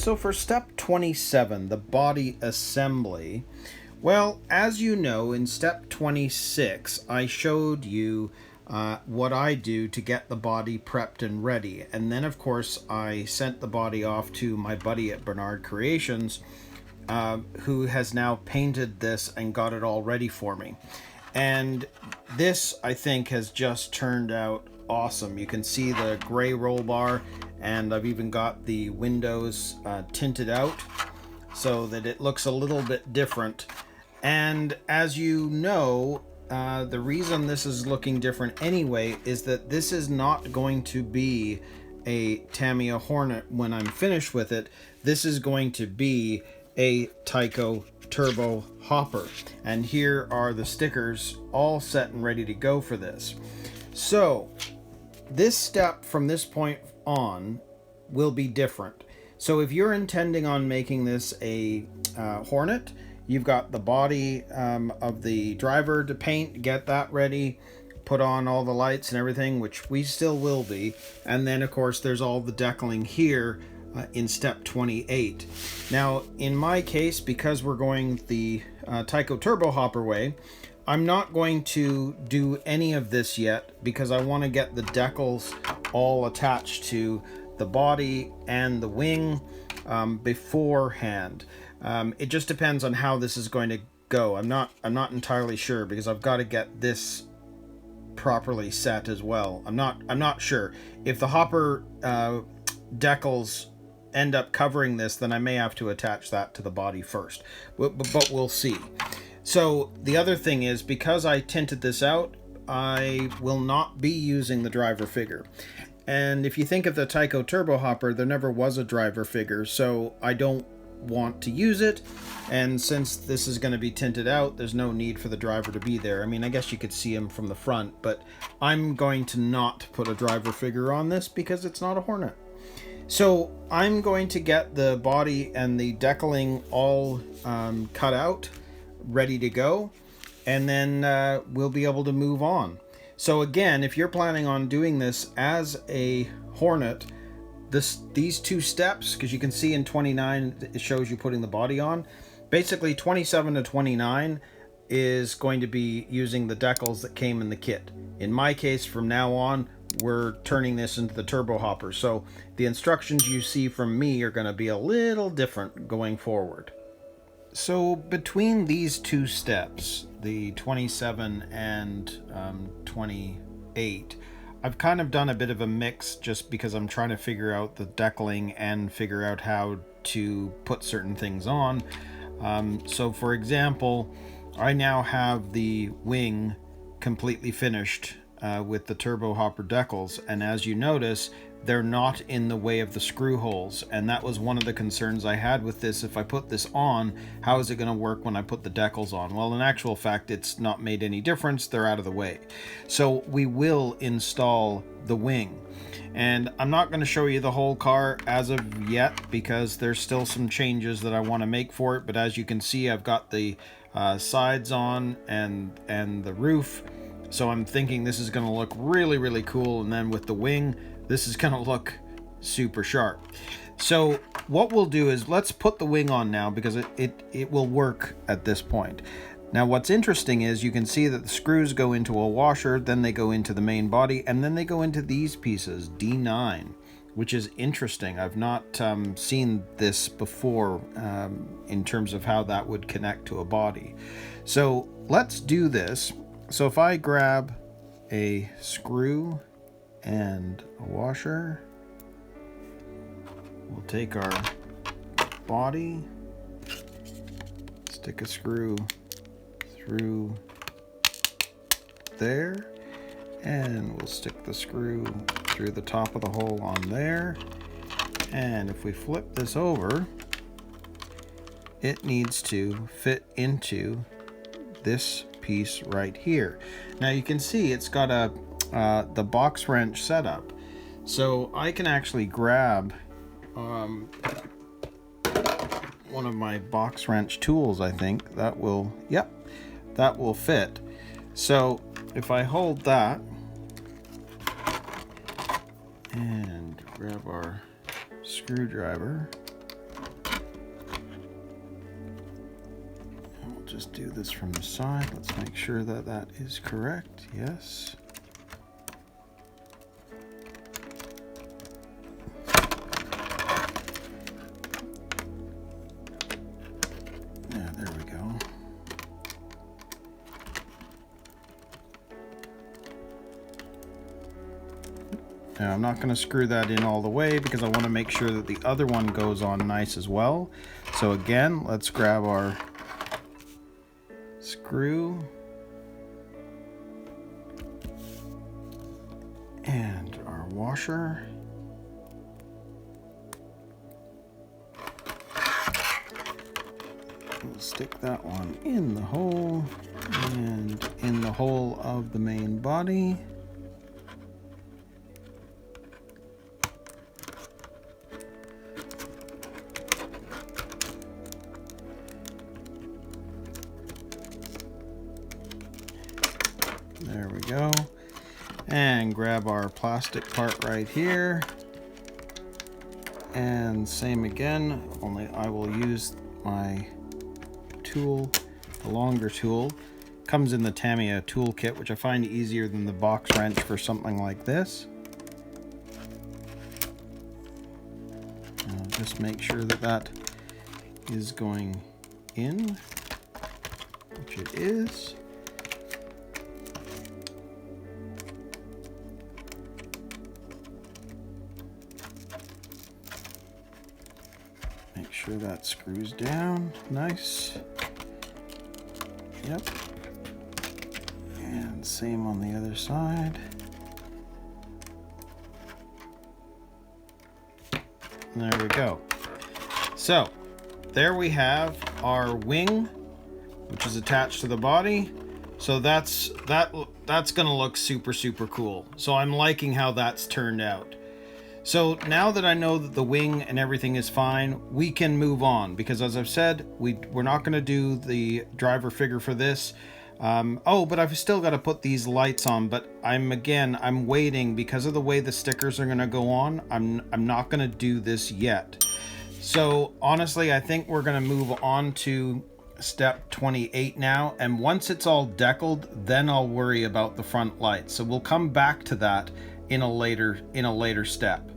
So for step 27, the body assembly, well, as you know, in step 26, I showed you what I do to get the body prepped and ready. And then, of course, I sent the body off to my buddy at Bernard Creations, who has now painted this and got it all ready for me. And this, I think, has just turned out awesome. You can see the gray roll bar, and I've even got the windows tinted out so that it looks a little bit different. And as you know, the reason this is looking different anyway is that this is not going to be a Tamiya Hornet when I'm finished with it. This is going to be a Tyco Turbo Hopper. And here are the stickers all set and ready to go for this. So this step from this point on will be different. So if you're intending on making this a Hornet, you've got the body of the driver to paint, get that ready, put on all the lights and everything, which we still will be. And then, of course, there's all the decaling here in step 28. Now, in my case, because we're going the Tyco Turbo Hopper way, I'm not going to do any of this yet because I want to get the decals all attached to the body and the wing beforehand. It just depends on how this is going to go. I'm not entirely sure because I've got to get this properly set as well. I'm not sure if the hopper decals end up covering this, then I may have to attach that to the body first, but we'll see. So the other thing is, because I tinted this out, I will not be using the driver figure. And if you think of the Tyco Turbo Hopper, there never was a driver figure, so I don't want to use it. And since this is going to be tinted out, there's no need for the driver to be there. I mean, I guess you could see him from the front, but I'm going to not put a driver figure on this because it's not a Hornet. So I'm going to get the body and the decaling all cut out, ready to go, and then we'll be able to move on. So again, if you're planning on doing this as a Hornet, these two steps, because you can see in 29 it shows you putting the body on, basically 27 to 29 is going to be using the decals that came in the kit. In my case, from now on, we're turning this into the Turbo Hopper, so the instructions you see from me are going to be a little different going forward. So between these two steps, the 27 and 28, I've kind of done a bit of a mix just because I'm trying to figure out the decaling and figure out how to put certain things on. So for example, I now have the wing completely finished with the Turbo Hopper decals, and as you notice, they're not in the way of the screw holes, and that was one of the concerns I had with this. If I put this on, how is it going to work when I put the decals on? Well, in actual fact, it's not made any difference. They're out of the way. So we will install the wing, and I'm not going to show you the whole car as of yet because there's still some changes that I want to make for it. But as you can see, I've got the sides on and the roof, so I'm thinking this is going to look really, really cool. And then with the wing, this is going to look super sharp. So what we'll do is let's put the wing on now because it will work at this point. Now what's interesting is you can see that the screws go into a washer, then they go into the main body, and then they go into these pieces, D9, which is interesting. I've not seen this before in terms of how that would connect to a body. So let's do this. So if I grab a screw and a washer, we'll take our body, stick a screw through there, and we'll stick the screw through the top of the hole on there. And if we flip this over, it needs to fit into this piece right here. Now you can see it's got the box wrench setup, so I can actually grab one of my box wrench tools. I think that will, yep, that will fit. So if I hold that and grab our screwdriver, just do this from the side. Let's make sure that that is correct. Yes. Yeah, there we go. Now I'm not going to screw that in all the way because I want to make sure that the other one goes on nice as well. So again, let's grab our screw and our washer. We'll stick that one in the hole and in the hole of the main body. There we go. And grab our plastic part right here. And same again, only I will use my tool, the longer tool. Comes in the Tamiya toolkit, which I find easier than the box wrench for something like this. I'll just make sure that that is going in, which it is. Make sure that screws down nice. Yep. And same on the other side. There we go. So there we have our wing, which is attached to the body. So that's gonna look super cool. So I'm liking how that's turned out. So now that I know that the wing and everything is fine, we can move on, because as I've said, we're not going to do the driver figure for this. Oh, but I've still got to put these lights on, but I'm waiting because of the way the stickers are going to go on. I'm not going to do this yet. So honestly, I think we're going to move on to step 28 now, and once it's all decaled, then I'll worry about the front lights. So we'll come back to that in a later step.